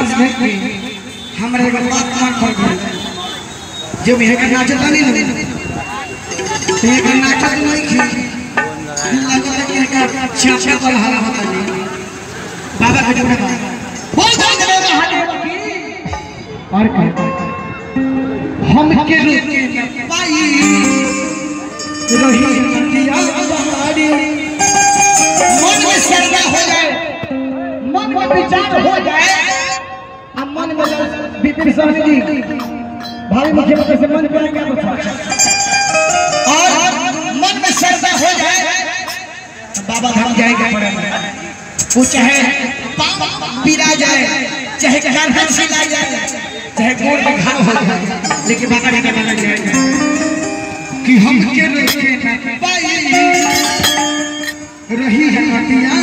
chance देख के हमरा एगो बात मन पर गई जो भी है कि नाचता नहीं लगे तो ये कि नाचत नहीं की लगा कि का छापा वाला हला होता नहीं बाबा का जोड़ा बोल दे मेरा हाथ होगा की और हम के रोके न पाई रही दिया बहारी मन में श्रद्धा हो जाए मन में विचार हो जाए अब मन में विपिन जी भाई मुख्यमंत्री से मन करेंगे और मन में श्रद्धा हो जाए बाबा धाम जाएगा पड़ेगा वो चाहे पीरा जाए चाहे गर्दन छिला जाए चाहे गोड़ में घाव हो जाए लेकिन बाबा का माना जाएगा कि हम के रोके न पाई रही है हटिया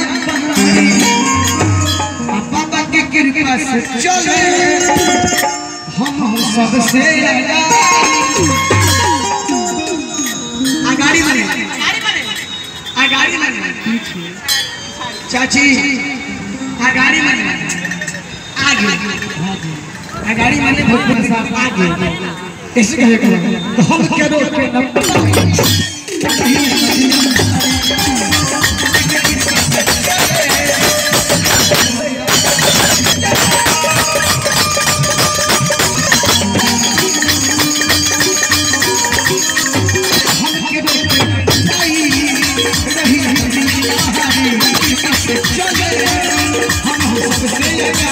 बाबा की कृपा से चले हम सबसे आगाड़ी बने आगाड़ी बने चाची आगाड़ी बने आगे आगाड़ी बने भोजपुर साहब आगे ऐसे कहेगा तो हम क्या रोके न हम सबसे